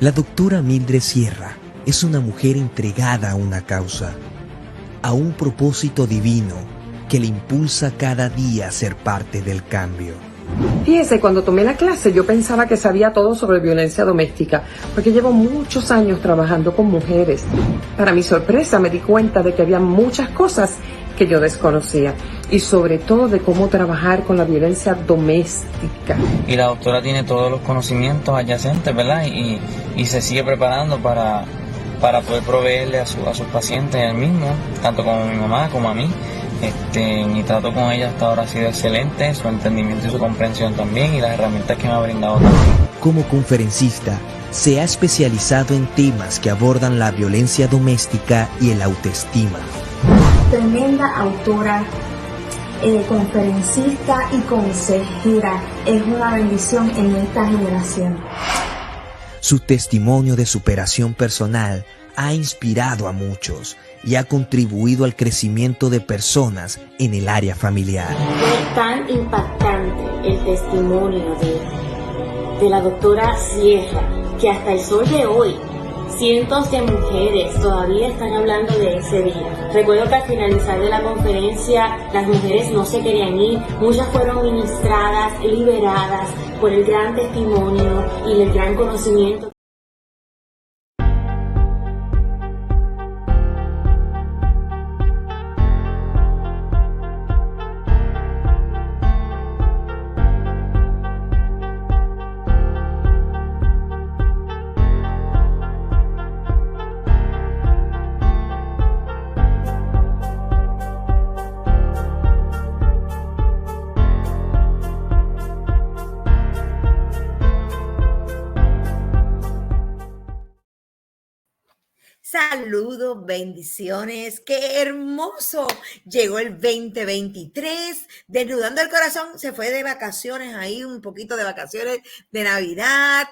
La doctora Mildred Sierra es una mujer entregada a una causa, a un propósito divino que le impulsa cada día a ser parte del cambio. Fíjese, cuando tomé la clase yo pensaba que sabía todo sobre violencia doméstica, porque llevo muchos años trabajando con mujeres. Para mi sorpresa me di cuenta de que había muchas cosas que yo desconocía, y sobre todo de cómo trabajar con la violencia doméstica. Y la doctora tiene todos los conocimientos adyacentes, ¿verdad? Y se sigue preparando para poder proveerle a sus pacientes el mismo, tanto como mi mamá como a mí. Mi trato con ella hasta ahora ha sido excelente, su entendimiento y su comprensión también, y las herramientas que me ha brindado también. Como conferencista, se ha especializado en temas que abordan la violencia doméstica y el autoestima. Tremenda autora, conferencista y consejera. Es una bendición en esta generación. Su testimonio de superación personal ha inspirado a muchos y ha contribuido al crecimiento de personas en el área familiar. Fue tan impactante el testimonio de la doctora Sierra que hasta el sol de hoy cientos de mujeres todavía están hablando de ese día. Recuerdo que al finalizar de la conferencia las mujeres no se querían ir, muchas fueron ministradas, liberadas por el gran testimonio y el gran conocimiento. Saludos, bendiciones, qué hermoso. Llegó el 2023, desnudando el corazón, se fue de vacaciones ahí, un poquito de vacaciones de Navidad,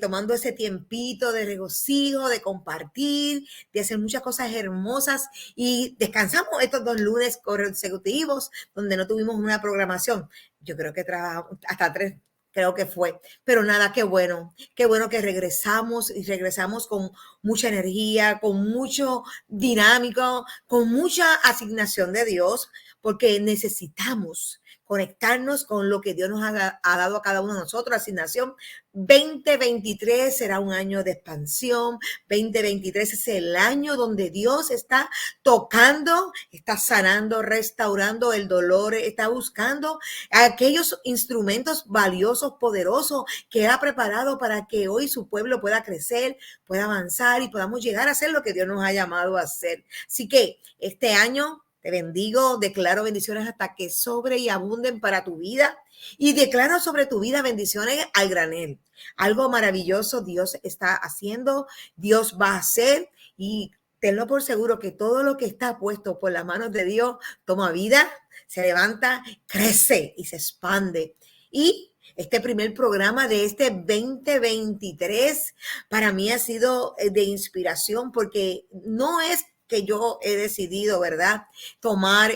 tomando ese tiempito de regocijo, de compartir, de hacer muchas cosas hermosas, y descansamos estos 2 lunes consecutivos donde no tuvimos una programación. Yo creo que trabajamos hasta 3. Creo que fue, pero nada, qué bueno que regresamos, y regresamos con mucha energía, con mucho dinámico, con mucha asignación de Dios, porque necesitamos conectarnos con lo que Dios nos ha dado a cada uno de nosotros. Asignación 2023 será un año de expansión. 2023 es el año donde Dios está tocando, está sanando, restaurando el dolor, está buscando aquellos instrumentos valiosos, poderosos que Él ha preparado para que hoy su pueblo pueda crecer, pueda avanzar y podamos llegar a hacer lo que Dios nos ha llamado a hacer. Así que este año te bendigo, declaro bendiciones hasta que sobre y abunden para tu vida, y declaro sobre tu vida bendiciones al granel. Algo maravilloso Dios está haciendo, Dios va a hacer, y tenlo por seguro que todo lo que está puesto por las manos de Dios toma vida, se levanta, crece y se expande. Y este primer programa de este 2023 para mí ha sido de inspiración, porque no es que yo he decidido, ¿verdad?, tomar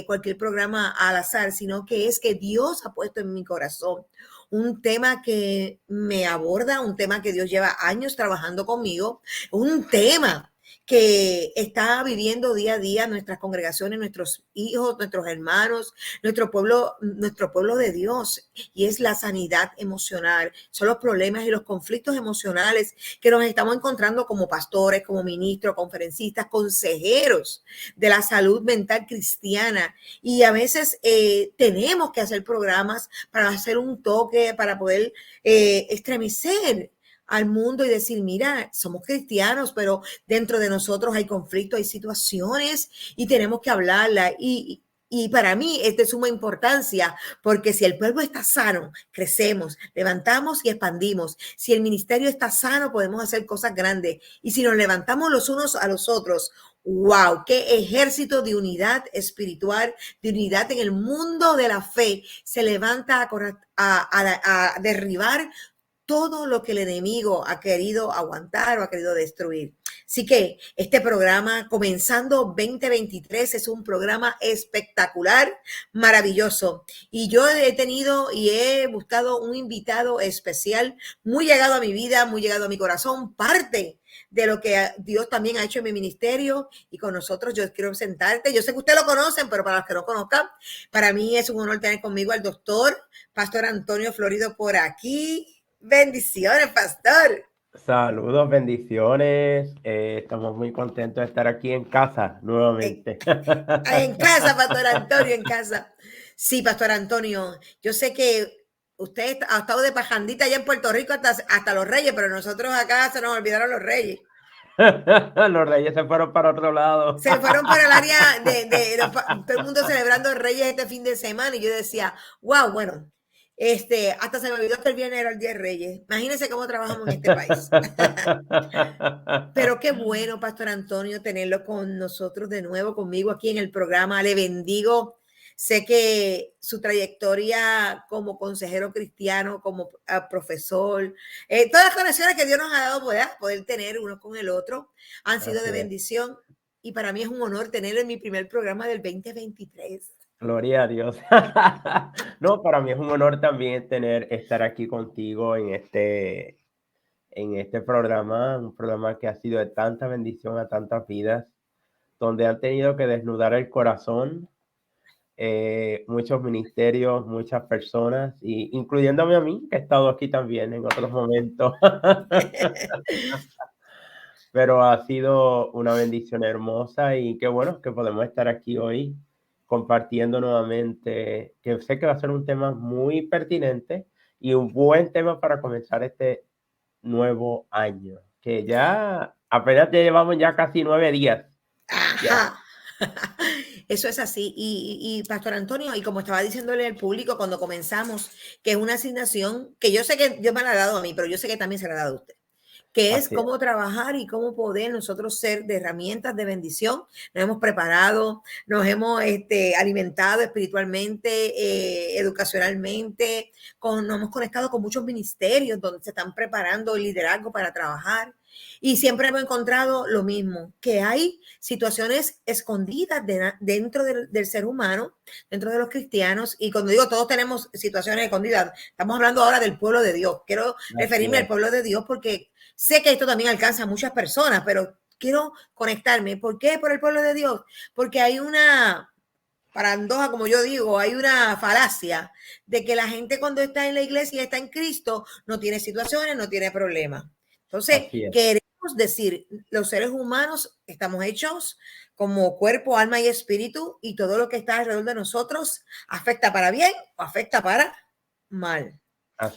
cualquier programa al azar, sino que es que Dios ha puesto en mi corazón un tema que me aborda, un tema que Dios lleva años trabajando conmigo, un tema que está viviendo día a día nuestras congregaciones, nuestros hijos, nuestros hermanos, nuestro pueblo de Dios, y es la sanidad emocional. Son los problemas y los conflictos emocionales que nos estamos encontrando como pastores, como ministros, conferencistas, consejeros de la salud mental cristiana, y a veces tenemos que hacer programas para hacer un toque, para poder estremecer al mundo y decir, mira, somos cristianos, pero dentro de nosotros hay conflictos, hay situaciones, y tenemos que hablarla. Y para mí es de suma importancia, porque si el pueblo está sano, crecemos, levantamos y expandimos. Si el ministerio está sano, podemos hacer cosas grandes. Y si nos levantamos los unos a los otros, ¡wow! ¡Qué ejército de unidad espiritual, de unidad en el mundo de la fe! Se levanta a derribar todo lo que el enemigo ha querido aguantar o ha querido destruir. Así que este programa, comenzando 2023, es un programa espectacular, maravilloso. Y yo he tenido y he buscado un invitado especial, muy llegado a mi vida, muy llegado a mi corazón, parte de lo que Dios también ha hecho en mi ministerio y con nosotros. Yo quiero presentarte. Yo sé que ustedes lo conocen, pero para los que no conozcan, para mí es un honor tener conmigo al doctor Pastor Antonio Florido por aquí. Bendiciones, pastor. Saludos, bendiciones. Estamos muy contentos de estar aquí en casa nuevamente. En casa, Pastor Antonio, en casa. Sí, Pastor Antonio, yo sé que usted ha estado de pajandita allá en Puerto Rico hasta los Reyes, pero nosotros acá se nos olvidaron los Reyes. Los Reyes se fueron para otro lado. Se fueron para el área todo el mundo celebrando Reyes este fin de semana y yo decía, wow, bueno, hasta se me olvidó que el viernes era el Día de Reyes. Imagínense cómo trabajamos en este país. Pero qué bueno, Pastor Antonio, tenerlo con nosotros de nuevo, conmigo aquí en el programa. Le bendigo. Sé que su trayectoria como consejero cristiano, como profesor, todas las conexiones que Dios nos ha dado poder tener uno con el otro han sido de bendición. Y para mí es un honor tenerlo en mi primer programa del 2023. Gloria a Dios. No, para mí es un honor también estar aquí contigo en este programa, un programa que ha sido de tanta bendición a tantas vidas, donde han tenido que desnudar el corazón, muchos ministerios, muchas personas, incluyéndome a mí, que he estado aquí también en otros momentos. Pero ha sido una bendición hermosa y qué bueno que podemos estar aquí hoy compartiendo nuevamente, que sé que va a ser un tema muy pertinente y un buen tema para comenzar este nuevo año, que ya apenas llevamos ya casi 9 días. Ajá. Eso es así. Y Pastor Antonio, y como estaba diciéndole al público cuando comenzamos, que es una asignación que yo sé que Dios me la ha dado a mí, pero yo sé que también se la ha dado a usted, que es cómo trabajar y cómo poder nosotros ser de herramientas de bendición. Nos hemos preparado, nos hemos alimentado espiritualmente, educacionalmente, nos hemos conectado con muchos ministerios donde se están preparando el liderazgo para trabajar. Y siempre hemos encontrado lo mismo, que hay situaciones escondidas dentro del ser humano, dentro de los cristianos. Y cuando digo todos tenemos situaciones escondidas, estamos hablando ahora del pueblo de Dios. Quiero referirme al pueblo de Dios porque sé que esto también alcanza a muchas personas, pero quiero conectarme. ¿Por qué? Por el pueblo de Dios. Porque hay una paradoja, como yo digo, hay una falacia de que la gente cuando está en la iglesia y está en Cristo no tiene situaciones, no tiene problemas. Entonces, queremos decir, los seres humanos estamos hechos como cuerpo, alma y espíritu, y todo lo que está alrededor de nosotros afecta para bien o afecta para mal.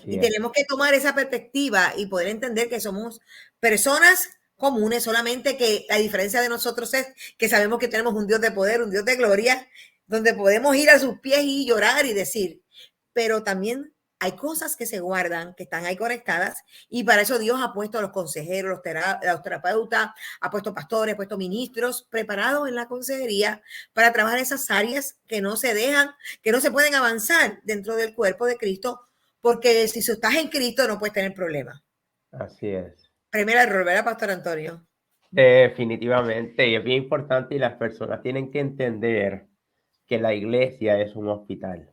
Y tenemos que tomar esa perspectiva y poder entender que somos personas comunes, solamente que la diferencia de nosotros es que sabemos que tenemos un Dios de poder, un Dios de gloria, donde podemos ir a sus pies y llorar y decir, pero también hay cosas que se guardan, que están ahí conectadas, y para eso Dios ha puesto a los consejeros, los terapeutas, ha puesto pastores, ha puesto ministros preparados en la consejería para trabajar esas áreas que no se dejan, que no se pueden avanzar dentro del cuerpo de Cristo, porque si estás en Cristo no puedes tener problemas. Así es. Primer error, ¿verdad, Pastor Antonio? Definitivamente, y es bien importante y las personas tienen que entender que la iglesia es un hospital.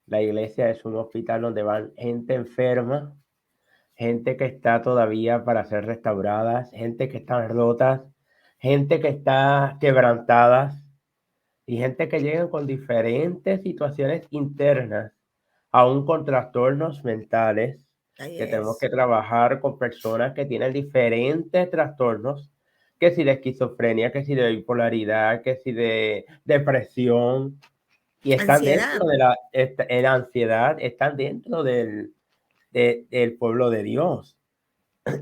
La iglesia es un hospital donde van gente enferma, gente que está todavía para ser restauradas, gente que está rotas, gente que está quebrantadas y gente que llegan con diferentes situaciones internas, aún con trastornos mentales, que tenemos que trabajar con personas que tienen diferentes trastornos, que si de esquizofrenia, que si de bipolaridad, que si de depresión, y están dentro de la ansiedad, están dentro del pueblo de Dios.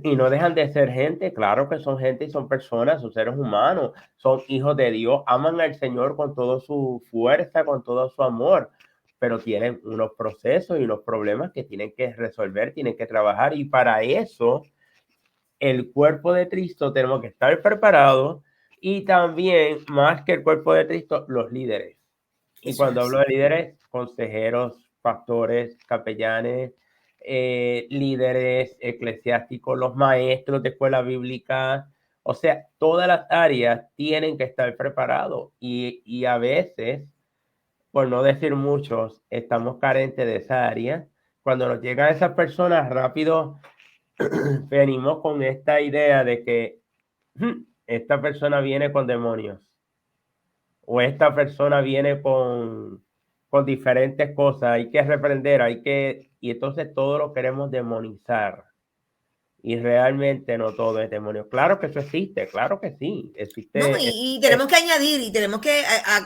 Y no dejan de ser gente, claro que son gente y son personas, son seres humanos, son hijos de Dios, aman al Señor con toda su fuerza, con todo su amor, pero tienen unos procesos y unos problemas que tienen que resolver, tienen que trabajar, y para eso el cuerpo de Cristo tenemos que estar preparados, y también, más que el cuerpo de Cristo, los líderes. Y cuando hablo de líderes, consejeros, pastores, capellanes, líderes eclesiásticos, los maestros de escuela bíblica, o sea, todas las áreas tienen que estar preparados y a veces, por no decir muchos, estamos carentes de esa área. Cuando nos llegan esas personas rápido, venimos con esta idea de que esta persona viene con demonios o esta persona viene con diferentes cosas, hay que reprender, y entonces todo lo queremos demonizar. Y realmente no todo es demonio. Claro que eso existe, claro que sí, No, existe. y tenemos que añadir y tenemos que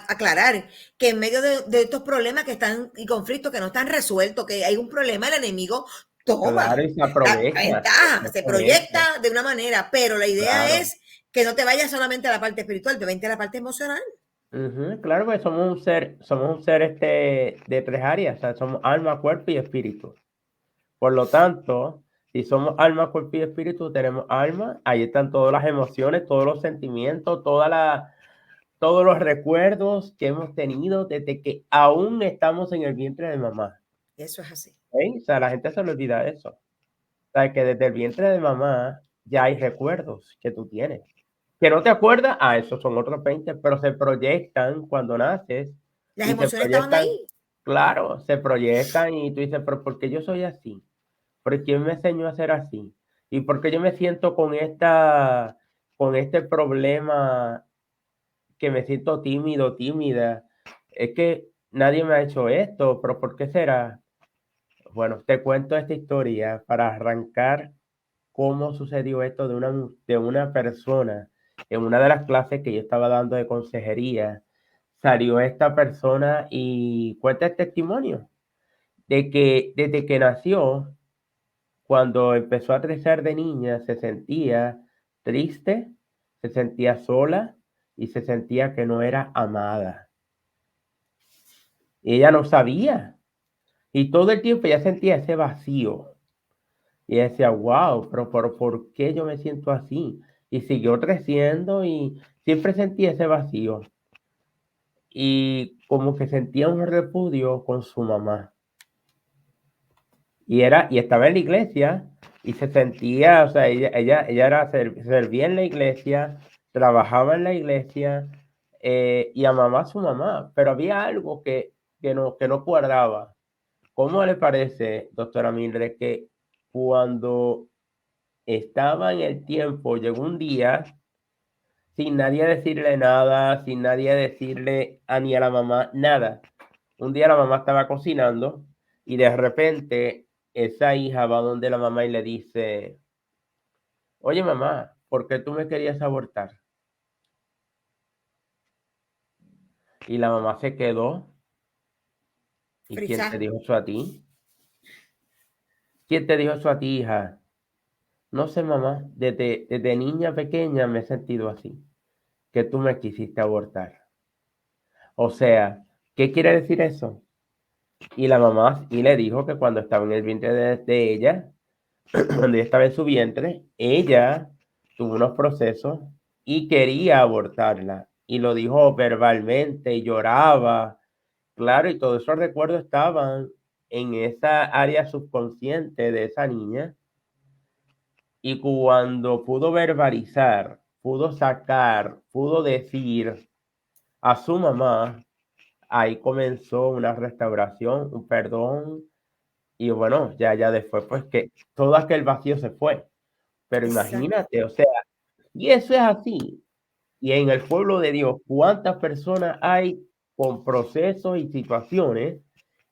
aclarar que en medio de estos problemas que están y conflictos que no están resueltos, que hay un problema, el enemigo toma Claro, y se la aprovecha, ventaja, se exactamente, proyecta de una manera, pero la idea claro. es que no te vayas solamente a la parte espiritual, te vente a la parte emocional. Ujú, claro que somos un ser de tres áreas, o sea, somos alma, cuerpo y espíritu. Por lo tanto, si somos alma, cuerpo y espíritu, tenemos alma, ahí están todas las emociones, todos los sentimientos, todos los recuerdos que hemos tenido desde que aún estamos en el vientre de mamá. Eso es así. O sea, la gente se le olvida eso. O sea, que desde el vientre de mamá ya hay recuerdos que tú tienes. Que no te acuerdas, esos son otros 20, pero se proyectan cuando naces Las y se emociones estaban proyectan, ahí. claro, se proyectan y tú dices, pero ¿por qué yo soy así? ¿Por quién me enseñó a ser así? ¿Y por qué yo me siento con este problema que me siento tímido, tímida? Es que nadie me ha hecho esto, pero ¿por qué será? Bueno, te cuento esta historia para arrancar cómo sucedió esto de una persona. En una de las clases que yo estaba dando de consejería, salió esta persona y cuenta el testimonio de que desde que nació, cuando empezó a crecer de niña, se sentía triste, se sentía sola y se sentía que no era amada. Y ella no sabía. Y todo el tiempo ella sentía ese vacío. Y ella decía, wow, pero ¿por qué yo me siento así? Y siguió creciendo y siempre sentía ese vacío. Y como que sentía un repudio con su mamá. Y estaba en la iglesia y se sentía, o sea, ella servía en la iglesia, trabajaba en la iglesia y amaba a su mamá, pero había algo que no cuadraba. ¿Cómo le parece, doctora Mildred, que cuando estaba en el tiempo, llegó un día sin nadie decirle nada, sin nadie decirle ni a la mamá nada? Un día la mamá estaba cocinando y de repente esa hija va donde la mamá y le dice, oye mamá, ¿por qué tú me querías abortar? Y la mamá se quedó. ¿Y quién te Frisa. dijo eso a ti? ¿Quién te dijo eso a ti, hija? No sé, mamá, desde niña pequeña me he sentido así, que tú me quisiste abortar. O sea, ¿qué quiere decir eso? Y la mamá y le dijo que cuando estaba en el vientre de ella, cuando ella estaba en su vientre, ella tuvo unos procesos y quería abortarla. Y lo dijo verbalmente, lloraba, claro, y todos esos recuerdos estaban en esa área subconsciente de esa niña. Y cuando pudo verbalizar, pudo sacar, pudo decir a su mamá, ahí comenzó una restauración, un perdón. Y bueno, ya después, pues que todo aquel vacío se fue. Pero Exacto. imagínate, o sea, y eso es así. Y en el pueblo de Dios, ¿cuántas personas hay con procesos y situaciones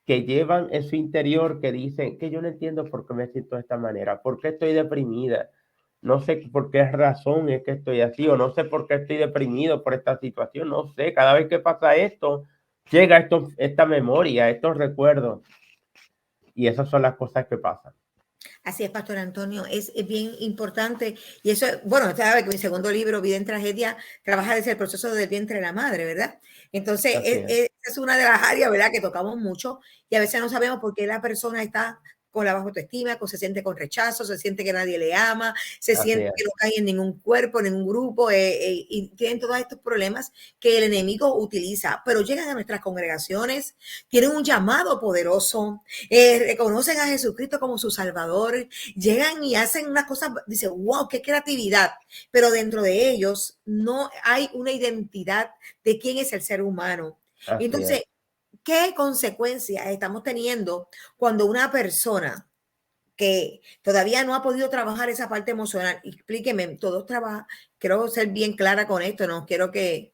que llevan en su interior que dicen que yo no entiendo por qué me siento de esta manera, por qué estoy deprimida, no sé por qué razón es que estoy así, o no sé por qué estoy deprimido por esta situación, no sé, cada vez que pasa esto, llega esta memoria, estos recuerdos, y esas son las cosas que pasan. Así es, Pastor Antonio, es bien importante. Y eso, bueno, sabe que mi segundo libro, Vida en Tragedia, trabaja desde el proceso del vientre de la madre, ¿verdad? Entonces, Así es. es una de las áreas, ¿verdad?, que tocamos mucho y a veces no sabemos por qué la persona está con la baja autoestima, se siente con rechazo, se siente que nadie le ama, se Así siente es. que no cae en ningún cuerpo, en ningún grupo, y tienen todos estos problemas que el enemigo utiliza, pero llegan a nuestras congregaciones, tienen un llamado poderoso, reconocen a Jesucristo como su Salvador, llegan y hacen unas cosas, dice, wow, qué creatividad, pero dentro de ellos no hay una identidad de quién es el ser humano. Así Entonces, es. ¿qué consecuencias estamos teniendo cuando una persona que todavía no ha podido trabajar esa parte emocional? Explíqueme, todos trabajan, quiero ser bien clara con esto, no quiero que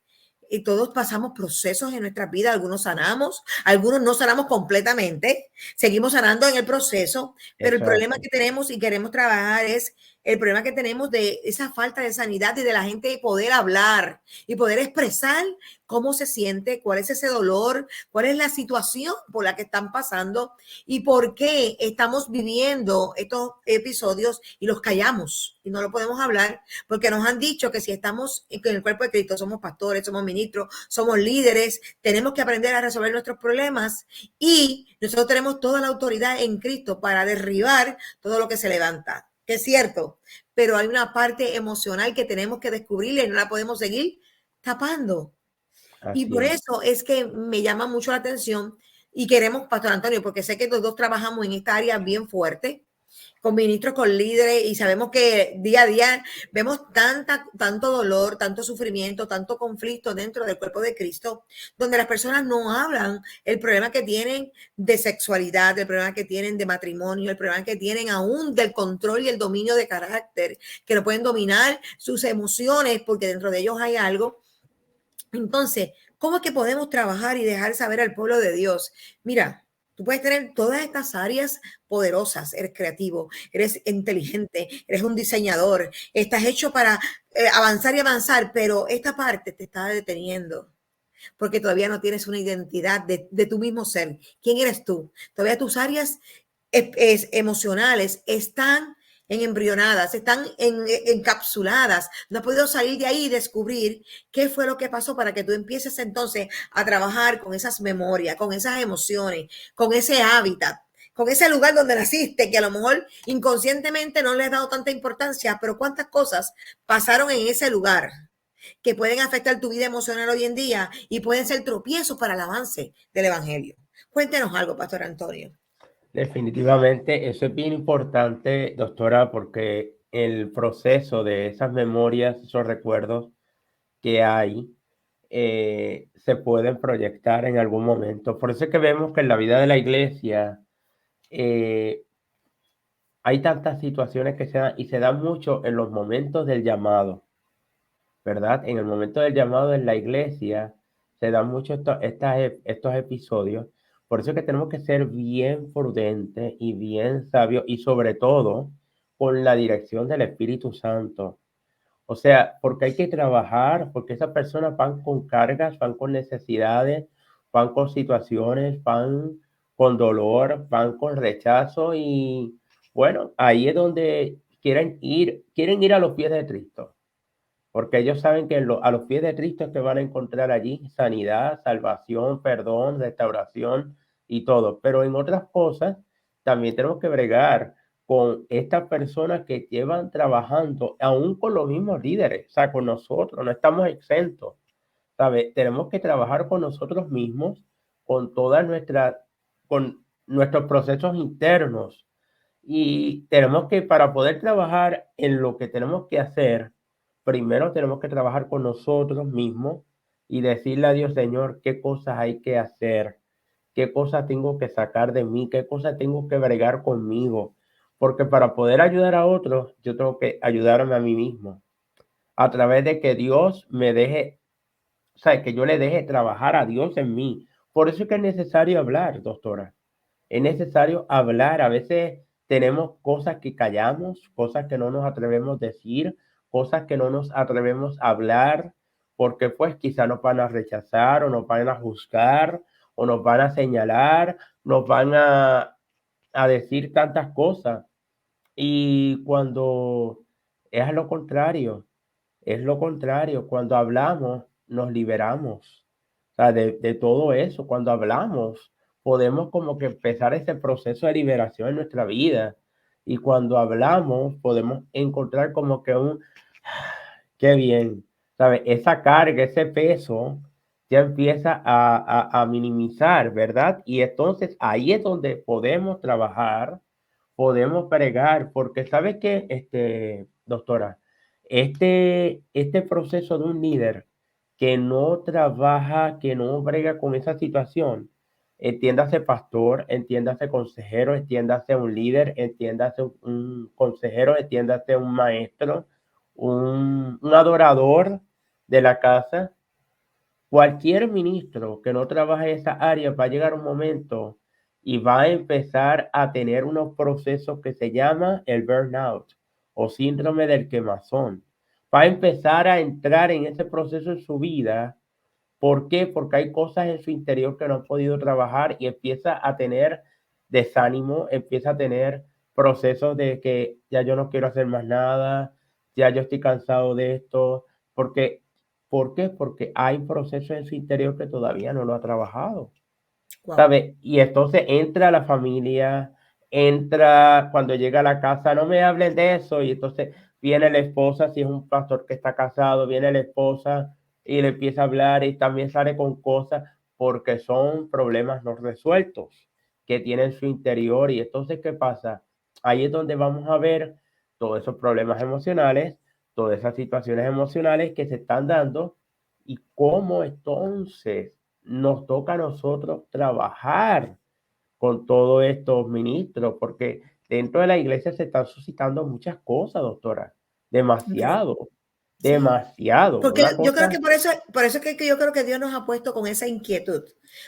y todos pasamos procesos en nuestras vidas, algunos sanamos, algunos no sanamos completamente, seguimos sanando en el proceso, pero el problema Exacto. que tenemos y queremos trabajar es el problema que tenemos de esa falta de sanidad y de la gente poder hablar y poder expresar cómo se siente, cuál es ese dolor, cuál es la situación por la que están pasando y por qué estamos viviendo estos episodios y los callamos y no lo podemos hablar porque nos han dicho que si estamos en el cuerpo de Cristo, somos pastores, somos ministros, somos líderes, tenemos que aprender a resolver nuestros problemas y nosotros tenemos toda la autoridad en Cristo para derribar todo lo que se levanta, que es cierto, pero hay una parte emocional que tenemos que descubrir y no la podemos seguir tapando. Y Así por es. eso es que me llama mucho la atención y queremos, Pastor Antonio, porque sé que los dos trabajamos en esta área bien fuerte, con ministros, con líderes, y sabemos que día a día vemos tanto dolor, tanto sufrimiento, tanto conflicto dentro del cuerpo de Cristo, donde las personas no hablan el problema que tienen de sexualidad, el problema que tienen de matrimonio, el problema que tienen aún del control y el dominio de carácter, que no pueden dominar sus emociones porque dentro de ellos hay algo. Entonces, ¿cómo es que podemos trabajar y dejar saber al pueblo de Dios? Mira, tú puedes tener todas estas áreas poderosas, eres creativo, eres inteligente, eres un diseñador, estás hecho para avanzar y avanzar, pero esta parte te está deteniendo porque todavía no tienes una identidad de tu mismo ser. ¿Quién eres tú? Todavía tus áreas emocionales están embrionadas, están encapsuladas. No has podido salir de ahí y descubrir qué fue lo que pasó para que tú empieces entonces a trabajar con esas memorias, con esas emociones, con ese hábitat, con ese lugar donde naciste, que a lo mejor inconscientemente no le has dado tanta importancia, pero cuántas cosas pasaron en ese lugar que pueden afectar tu vida emocional hoy en día y pueden ser tropiezos para el avance del evangelio. Cuéntenos algo, Pastor Antonio. Definitivamente, eso es bien importante, doctora, porque el proceso de esas memorias, esos recuerdos que hay, se pueden proyectar en algún momento. Por eso es que vemos que en la vida de la iglesia hay tantas situaciones que se dan y se dan mucho en los momentos del llamado, ¿verdad? En el momento del llamado en la iglesia se dan mucho estos episodios. Por eso es que tenemos que ser bien prudentes y bien sabios y sobre todo con la dirección del Espíritu Santo. O sea, porque hay que trabajar, porque esas personas van con cargas, van con necesidades, van con situaciones, van con dolor, van con rechazo y bueno, ahí es donde quieren ir a los pies de Cristo, porque ellos saben que a los pies de Cristo es que van a encontrar allí sanidad, salvación, perdón, restauración y todo. Pero en otras cosas también tenemos que bregar con estas personas que llevan trabajando aún con los mismos líderes, o sea, con nosotros, no estamos exentos, ¿sabes? Tenemos que trabajar con nosotros mismos, con con nuestros procesos internos y tenemos que, para poder trabajar en lo que tenemos que hacer, primero tenemos que trabajar con nosotros mismos y decirle a Dios, Señor, qué cosas hay que hacer, qué cosas tengo que sacar de mí, qué cosas tengo que bregar conmigo. Porque para poder ayudar a otros, yo tengo que ayudarme a mí mismo. A través de que Dios me deje, o sea, que yo le deje trabajar a Dios en mí. Por eso es que es necesario hablar, doctora. Es necesario hablar. A veces tenemos cosas que callamos, cosas que no nos atrevemos a decir, cosas que no nos atrevemos a hablar, porque pues quizá nos van a rechazar o nos van a juzgar o nos van a señalar, nos van a decir tantas cosas. Y cuando es lo contrario, cuando hablamos nos liberamos, o sea, de todo eso, cuando hablamos podemos como que empezar ese proceso de liberación en nuestra vida. Y cuando hablamos, podemos encontrar como que qué bien, ¿sabes? Esa carga, ese peso ya empieza a minimizar, ¿verdad? Y entonces ahí es donde podemos trabajar, podemos pregar, porque ¿sabes qué, doctora? Este proceso de un líder que no trabaja, que no brega con esa situación, entiéndase pastor, entiéndase consejero, entiéndase un líder, entiéndase un consejero, entiéndase un maestro, un adorador de la casa, cualquier ministro que no trabaje esa área va a llegar un momento y va a empezar a tener unos procesos que se llama el burnout o síndrome del quemazón. Va a empezar a entrar en ese proceso en su vida. ¿Por qué? Porque hay cosas en su interior que no ha podido trabajar y empieza a tener desánimo, empieza a tener procesos de que ya yo no quiero hacer más nada, ya yo estoy cansado de esto, porque, ¿por qué? Porque hay procesos en su interior que todavía no lo ha trabajado. Wow. ¿Sabe? Y entonces entra la familia, entra cuando llega a la casa, no me hablen de eso, y entonces viene la esposa, si es un pastor que está casado, viene la esposa y le empieza a hablar y también sale con cosas porque son problemas no resueltos que tiene en su interior. Y entonces, ¿qué pasa? Ahí es donde vamos a ver todos esos problemas emocionales, todas esas situaciones emocionales que se están dando y cómo entonces nos toca a nosotros trabajar con todos estos ministros, porque dentro de la iglesia se están suscitando muchas cosas, doctora. Demasiado, Sí. demasiado. Porque Una yo creo cosa, que por eso es que yo creo que Dios nos ha puesto con esa inquietud.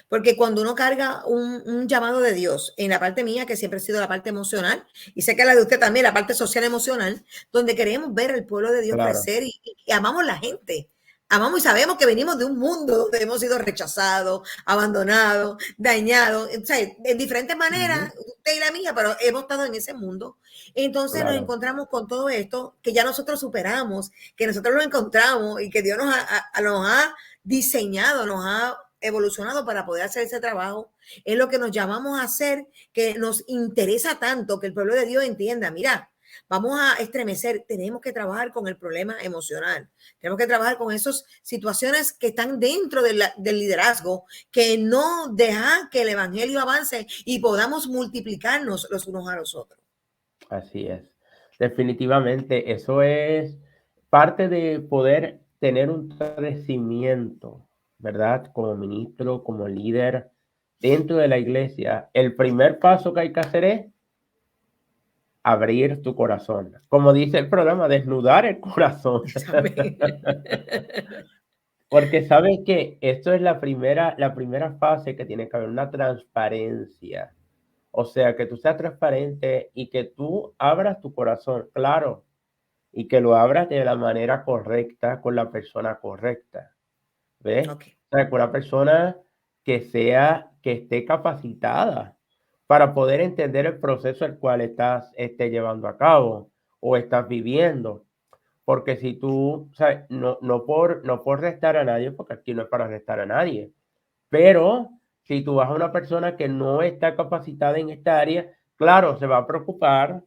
Porque cuando uno carga un llamado de Dios, en la parte mía, que siempre ha sido la parte emocional, y sé que la de usted también, la parte social emocional, donde queremos ver al pueblo de Dios claro, crecer y amamos la gente. Amamos y sabemos que venimos de un mundo donde hemos sido rechazados, abandonados, dañados, o sea, en diferentes maneras, usted y la mía, pero hemos estado en ese mundo. Entonces nos claro. encontramos con todo esto que ya nosotros superamos, que nosotros lo encontramos y que Dios nos ha diseñado, nos ha evolucionado para poder hacer ese trabajo. Es lo que nos llamamos a hacer, que nos interesa tanto que el pueblo de Dios entienda, mira, vamos a estremecer, tenemos que trabajar con el problema emocional, tenemos que trabajar con esas situaciones que están dentro del liderazgo, que no dejan que el evangelio avance y podamos multiplicarnos los unos a los otros. Así es. Definitivamente, eso es parte de poder tener un crecimiento, ¿verdad? Como ministro, como líder dentro de la iglesia. El primer paso que hay que hacer es abrir tu corazón. Como dice el programa, desnudar el corazón. Porque sabes que esto es la primera fase que tiene que haber una transparencia. O sea, que tú seas transparente y que tú abras tu corazón, claro, y que lo abras de la manera correcta con la persona correcta. ¿Ves? Ok. O sea, con una persona que esté capacitada para poder entender el proceso el cual estás llevando a cabo o estás viviendo. Porque si tú, o sea, no por restar a nadie, porque aquí no es para restar a nadie, pero si tú vas a una persona que no está capacitada en esta área, claro, se va a preocupar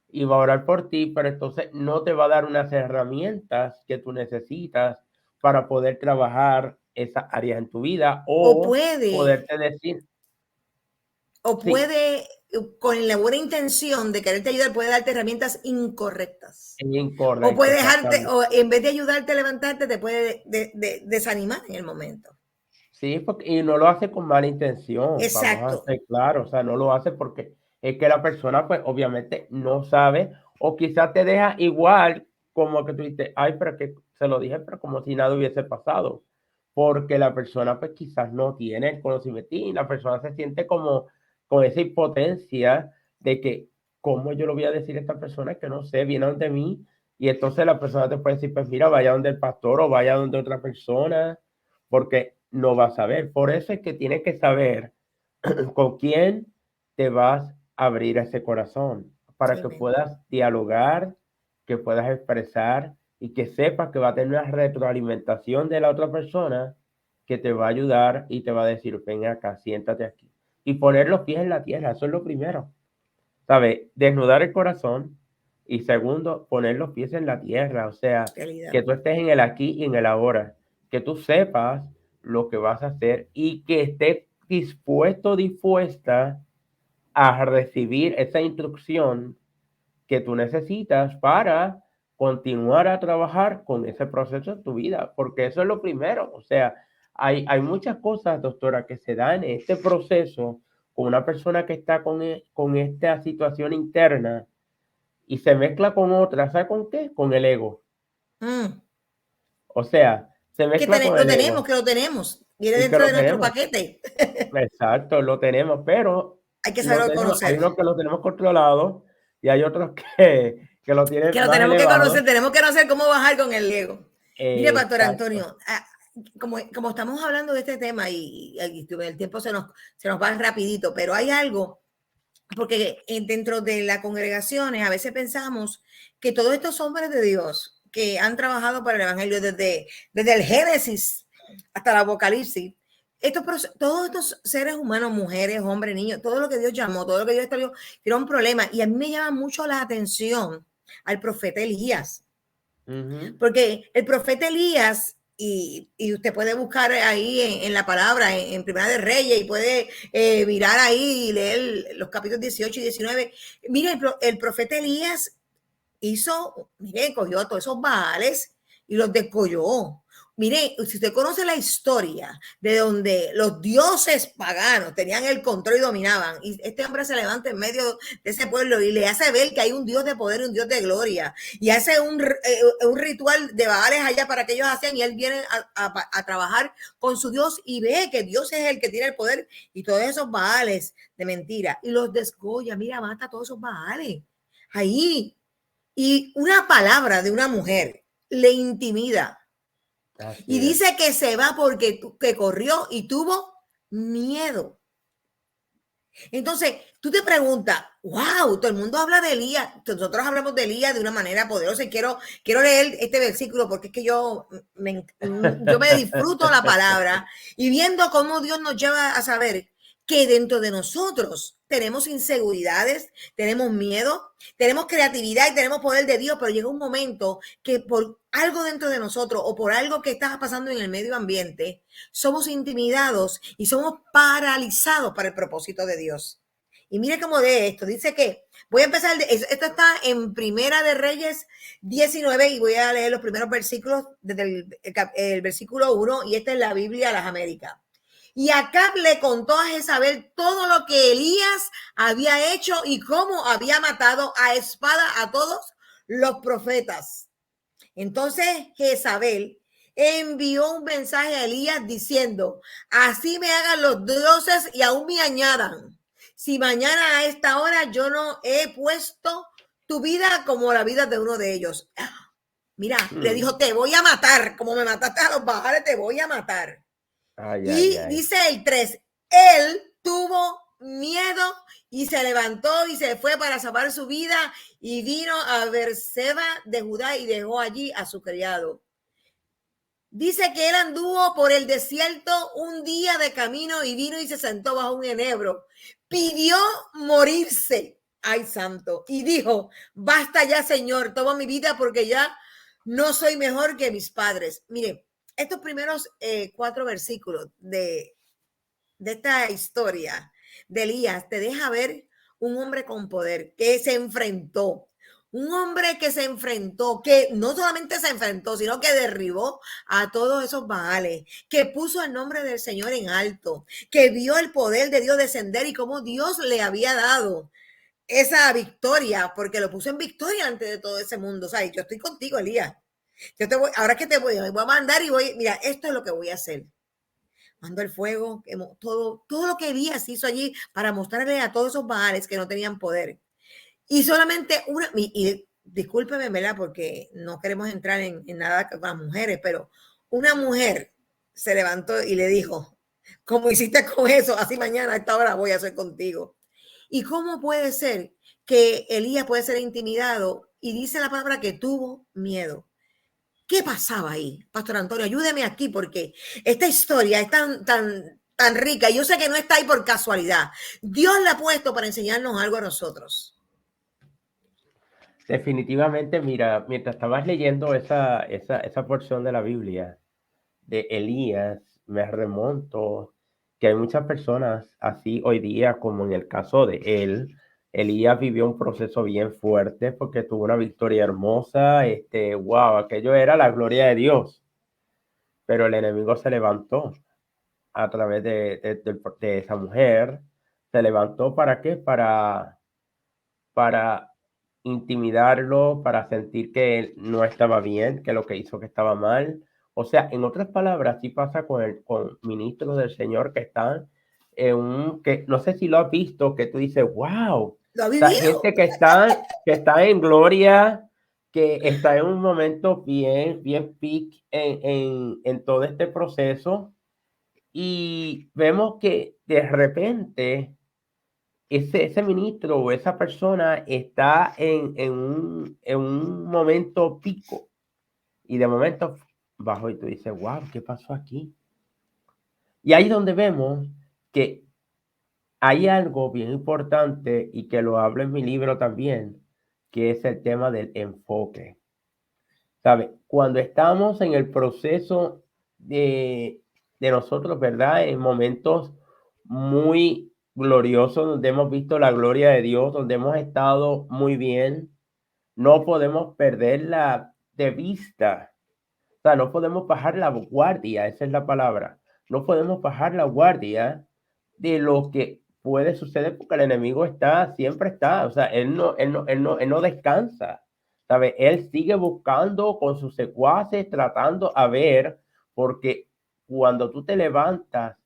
y va a orar por ti, pero entonces no te va a dar unas herramientas que tú necesitas para poder trabajar esas áreas en tu vida O o puede, poderte decir, o sí, puede, con la buena intención de quererte ayudar, puede darte herramientas incorrectas. es O incorrecto, puede dejarte, exactamente. o en vez de ayudarte a levantarte, te puede desanimar en el momento. Sí, porque, y no lo hace con mala intención, vamos a Exacto. ser claros, o sea, no lo hace porque es que la persona, pues, obviamente no sabe, o quizás te deja igual como que tú dices, ay, pero que se lo dije, pero como si nada hubiese pasado, porque la persona, pues, quizás no tiene el conocimiento y la persona se siente como con esa impotencia de que, ¿cómo yo lo voy a decir a esta persona que no sé, viene donde mí? Y entonces la persona te puede decir, pues, mira, vaya donde el pastor o vaya donde otra persona porque no vas a ver. Por eso es que tienes que saber con quién te vas a abrir ese corazón, para que Amen. puedas dialogar, que puedas expresar y que sepas que va a tener una retroalimentación de la otra persona que te va a ayudar y te va a decir, ven acá, siéntate aquí. y poner los pies en la tierra. Eso es lo primero. ¿Sabes? Desnudar el corazón. Y segundo, poner los pies en la tierra. O sea, Realidad. que tú estés en el aquí y en el ahora. Que tú sepas lo que vas a hacer y que estés dispuesto, dispuesta a recibir esa instrucción que tú necesitas para continuar a trabajar con ese proceso en tu vida, porque eso es lo primero. O sea, hay muchas cosas, doctora, que se dan en este proceso con una persona que está con esta situación interna y se mezcla con otra. ¿Sabe con qué? Con el ego. Mm. O sea, se mezcla con el ego. Que lo tenemos. Viene Y que dentro lo de nuestro tenemos. paquete. Exacto, lo tenemos, pero Hay que lo saberlo tenemos, hay conocer. unos que lo tenemos controlado y hay otros que lo tienen Que lo más tenemos que elevado. conocer, tenemos que conocer cómo bajar con el ego. Mire, Pastor Exacto. Antonio, como estamos hablando de este tema y el tiempo se nos va rapidito, pero hay algo, porque dentro de las congregaciones a veces pensamos que todos estos hombres de Dios que han trabajado para el Evangelio desde el Génesis hasta el Apocalipsis, todos estos seres humanos, mujeres, hombres, niños, todo lo que Dios llamó, todo lo que Dios estableció, tiene un problema. Y a mí me llama mucho la atención al profeta Elías. Porque el profeta Elías, y usted puede buscar ahí en la palabra, en Primera de Reyes, y puede mirar ahí y leer los capítulos 18 y 19. Mire, el profeta Elías cogió a todos esos baales y los descolló. Mire, si usted conoce la historia de donde los dioses paganos tenían el control y dominaban, y este hombre se levanta en medio de ese pueblo y le hace ver que hay un Dios de poder y un Dios de gloria, y hace un ritual de baales allá para que ellos hacían, y él viene a trabajar con su Dios y ve que Dios es el que tiene el poder y todos esos baales de mentira, y los desgolla. Mira, mata a todos esos baales ahí. Y una palabra de una mujer le intimida. Así y dice que se va porque que corrió y tuvo miedo. Entonces, tú te preguntas, wow, todo el mundo habla de Elías. Nosotros hablamos de Elías de una manera poderosa y quiero leer este versículo porque es que yo me disfruto la palabra y viendo cómo Dios nos lleva a saber que dentro de nosotros tenemos inseguridades, tenemos miedo, tenemos creatividad y tenemos poder de Dios, pero llega un momento que por algo dentro de nosotros o por algo que está pasando en el medio ambiente, somos intimidados y somos paralizados para el propósito de Dios. Y mire cómo de esto, dice que, voy a empezar, esto está en Primera de Reyes 19 y voy a leer los primeros versículos desde el versículo 1 y esta es la Biblia de las Américas. Y Acab le contó a Jezabel todo lo que Elías había hecho y cómo había matado a espada a todos los profetas. Entonces Jezabel envió un mensaje a Elías diciendo: así me hagan los dioses y aún me añadan, si mañana a esta hora yo no he puesto tu vida como la vida de uno de ellos. Mira, le dijo, te voy a matar, como me mataste a los bajares, te voy a matar. Dice el 3, él tuvo miedo y se levantó y se fue para salvar su vida y vino a Berseba de Judá y dejó allí a su criado. Dice que él anduvo por el desierto un día de camino y vino y se sentó bajo un enebro. Pidió morirse, ay santo, y dijo, basta ya, Señor, toma mi vida porque ya no soy mejor que mis padres. Mire, estos primeros 4 versículos de esta historia de Elías te deja ver un hombre con poder que se enfrentó. Un hombre que se enfrentó, que no solamente se enfrentó, sino que derribó a todos esos baales, que puso el nombre del Señor en alto, que vio el poder de Dios descender y cómo Dios le había dado esa victoria, porque lo puso en victoria ante de todo ese mundo. O sea, yo estoy contigo, Elías. Ahora que te voy a mandar y mira, esto es lo que voy a hacer. Mando el fuego, todo lo que Elías hizo allí para mostrarle a todos esos baales que no tenían poder. Y solamente y discúlpeme, ¿verdad? Porque no queremos entrar en nada con las mujeres, pero una mujer se levantó y le dijo, como hiciste con eso, así mañana a esta hora voy a hacer contigo. ¿Y cómo puede ser que Elías puede ser intimidado? Y dice la palabra que tuvo miedo. ¿Qué pasaba ahí? Pastor Antonio, ayúdeme aquí porque esta historia es tan tan rica. Yo sé que no está ahí por casualidad. Dios la ha puesto para enseñarnos algo a nosotros. Definitivamente, mira, mientras estabas leyendo esa porción de la Biblia de Elías, me remonto que hay muchas personas así hoy día, como en el caso de él. Elías vivió un proceso bien fuerte porque tuvo una victoria hermosa. Wow, aquello era la gloria de Dios, pero el enemigo se levantó a través de esa mujer. Se levantó ¿para qué? Para intimidarlo, para sentir que él no estaba bien, que lo que hizo que estaba mal. O sea, en otras palabras, sí pasa con ministros del Señor que están en que no sé si lo has visto, que tú dices, wow, ¿Lo ha o sea, vivido? gente que está en gloria, que está en un momento bien, bien peak en todo este proceso, y vemos que de repente ese ministro o esa persona está en un momento pico y de momento bajo y tú dices, wow, ¿qué pasó aquí? Y ahí es donde vemos que hay algo bien importante y que lo hablo en mi libro también, que es el tema del enfoque. ¿Sabe? Cuando estamos en el proceso de nosotros, ¿verdad? En momentos muy gloriosos, donde hemos visto la gloria de Dios, donde hemos estado muy bien, no podemos perderla de vista. O sea, no podemos bajar la guardia, esa es la palabra. No podemos bajar la guardia de lo que puede suceder porque el enemigo siempre está, o sea, él no descansa, ¿sabe? Él sigue buscando con sus secuaces, tratando a ver, porque cuando tú te levantas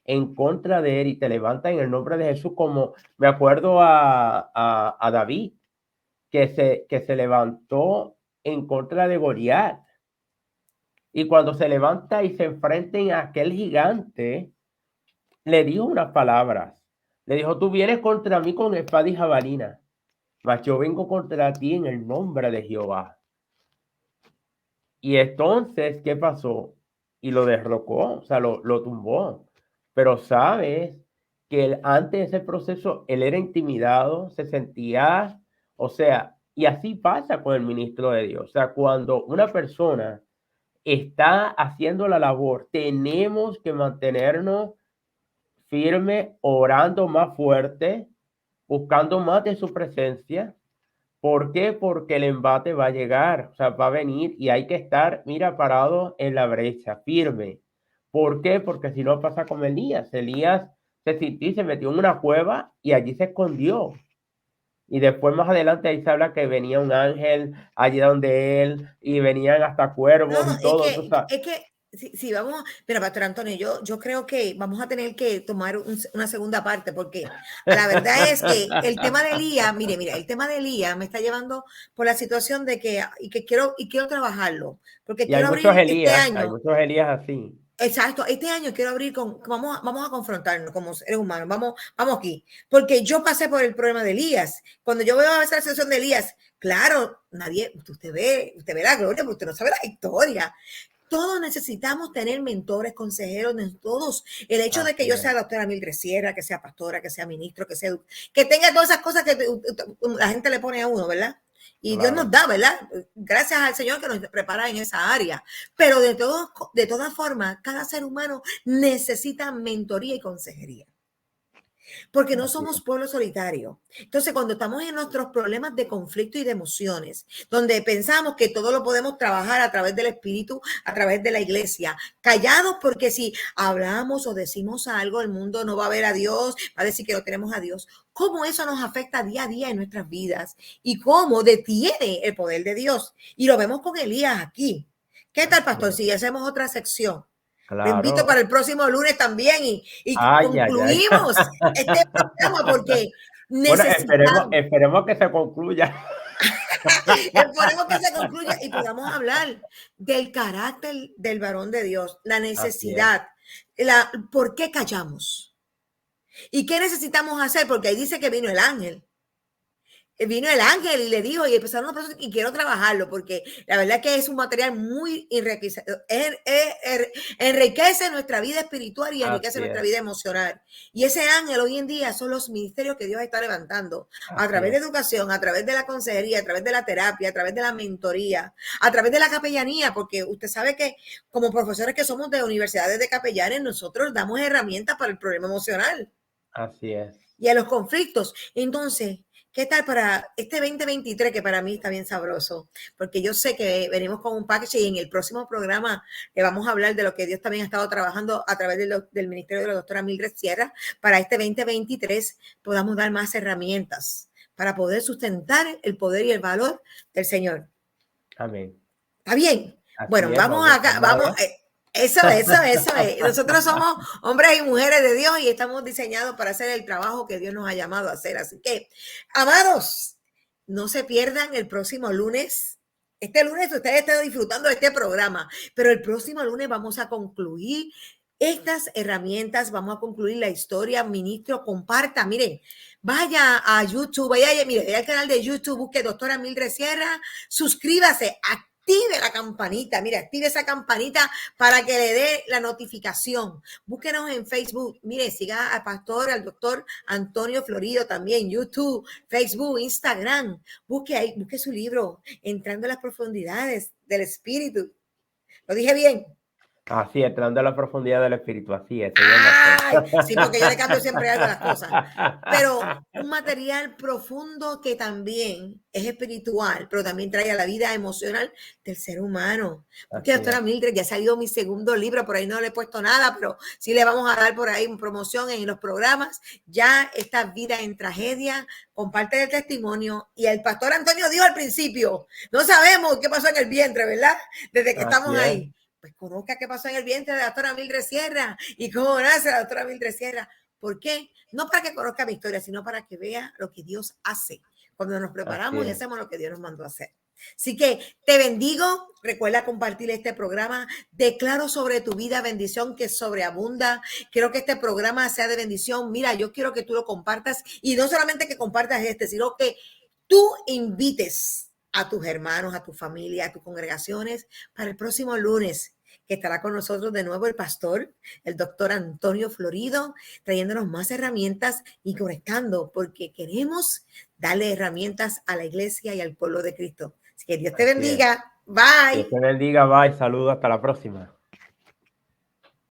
en contra de él y te levantas en el nombre de Jesús, como me acuerdo a David, que se levantó en contra de Goliat. Y cuando se levanta y se enfrenten a aquel gigante, le dijo unas palabras. Le dijo, tú vienes contra mí con espada y jabalina, mas yo vengo contra ti en el nombre de Jehová. Y entonces, ¿qué pasó? Y lo derrocó, o sea, lo tumbó. Pero sabes que antes de ese proceso, él era intimidado, se sentía, o sea, y así pasa con el ministro de Dios. O sea, cuando una persona está haciendo la labor, tenemos que mantenernos firmes, orando más fuerte, buscando más de su presencia. ¿Por qué? Porque el embate va a llegar, o sea, va a venir y hay que estar, mira, parado en la brecha, firme. ¿Por qué? Porque si no pasa como Elías. Elías se sintió y se metió en una cueva y allí se escondió. Y después más adelante ahí se habla que venía un ángel allí donde él y venían hasta No, cuervos y todo. ¿Tú sabes? es que si vamos, mira, Pastor Antonio, yo creo que vamos a tener que tomar una segunda parte, porque la verdad es que el tema de Elías, mire, el tema de Elías me está llevando por la situación de que quiero trabajarlo, porque Y hay quiero muchos abrir este Elías, hay año. muchos Elías así. Exacto, este año quiero abrir vamos a confrontarnos como seres humanos, vamos aquí, porque yo pasé por el problema de Elías. Cuando yo veo esa situación de Elías, claro, usted ve la gloria, pero usted no sabe la historia. Todos necesitamos tener mentores, consejeros, todos. El hecho de que Así yo es. sea doctora Mildred Sierra, que sea pastora, que sea ministro, que tenga todas esas cosas que la gente le pone a uno, ¿verdad? Y Dios nos Claro. da, ¿verdad? Gracias al Señor que nos prepara en esa área. Pero de todas formas, cada ser humano necesita mentoría y consejería. Porque no Así somos es. pueblo solitario. Entonces, cuando estamos en nuestros problemas de conflicto y de emociones, donde pensamos que todo lo podemos trabajar a través del Espíritu, a través de la iglesia, callados porque si hablamos o decimos algo, el mundo no va a ver a Dios, va a decir que no tenemos a Dios. ¿Cómo eso nos afecta día a día en nuestras vidas? Y cómo detiene el poder de Dios. Y lo vemos con Elías aquí. ¿Qué tal, pastor? Si hacemos otra sección. Lo invito Claro. para el próximo lunes también y Ay, ay, ay. concluimos este programa porque Bueno, esperemos, necesitamos, esperemos que se concluya. esperemos que se concluya y podamos hablar del carácter del varón de Dios, la Así es. necesidad, por qué callamos y qué necesitamos hacer, porque ahí dice que vino el ángel. vino el ángel y le dijo, y empezaron los procesos, y quiero trabajarlo, porque la verdad que es un material muy enriquecedor, enriquece nuestra vida espiritual y enriquece nuestra vida emocional. Y ese ángel hoy en día son los ministerios que Dios está levantando, a través de educación, a través de la consejería, a través de la terapia, a través de la mentoría, a través de la capellanía, porque usted sabe que como profesores que somos de universidades de capellanes, nosotros damos herramientas para el problema emocional. Así es. Y a los conflictos. Entonces, ¿qué tal para este 2023 que para mí está bien sabroso? Porque yo sé que venimos con un package y en el próximo programa le vamos a hablar de lo que Dios también ha estado trabajando a través del ministerio de la doctora Mildred Sierra. Para este 2023 podamos dar más herramientas para poder sustentar el poder y el valor del Señor. Amén. ¿Está bien? Así bueno, es, vamos acá, vamos. Eso es. Nosotros somos hombres y mujeres de Dios y estamos diseñados para hacer el trabajo que Dios nos ha llamado a hacer. Así que, amados, no se pierdan el próximo lunes. Este lunes ustedes están disfrutando de este programa, pero el próximo lunes vamos a concluir estas herramientas, vamos a concluir la historia. Ministro, comparta, miren, vaya a YouTube, vaya al canal de YouTube, busque doctora Mildred Sierra, suscríbase, active la campanita, mire, active esa campanita para que le dé la notificación. Búsquenos en Facebook, mire, siga al pastor, al doctor Antonio Florido también, YouTube, Facebook, Instagram. Busque ahí, busque su libro, Entrando en las profundidades del espíritu. ¿Lo dije bien? Así, entrando a la profundidad del espíritu, así es. Sí, porque yo le cambio siempre algo a las cosas. Pero un material profundo que también es espiritual, pero también trae a la vida emocional del ser humano. Porque doctora Mildred, ya ha salido mi segundo libro, por ahí no le he puesto nada, pero sí le vamos a dar por ahí en promoción en los programas. Ya esta vida en tragedia, comparte el testimonio. Y el pastor Antonio dijo al principio, no sabemos qué pasó en el vientre, ¿verdad? Desde que estamos ahí. Pues conozca qué pasó en el vientre de la doctora Mildred Sierra y cómo nace la doctora Mildred Sierra. ¿Por qué? No para que conozca mi historia, sino para que vea lo que Dios hace cuando nos preparamos y hacemos lo que Dios nos mandó a hacer. Así que te bendigo. Recuerda compartir este programa. Declaro sobre tu vida bendición que sobreabunda. Quiero que este programa sea de bendición. Mira, yo quiero que tú lo compartas y no solamente que compartas sino que tú invites a tus hermanos, a tu familia, a tus congregaciones para el próximo lunes, que estará con nosotros de nuevo el pastor, el doctor Antonio Florido, trayéndonos más herramientas y conectando, porque queremos darle herramientas a la iglesia y al pueblo de Cristo. Así que Dios te bendiga. Bye. Dios te bendiga. Bye. Saludos. Hasta la próxima.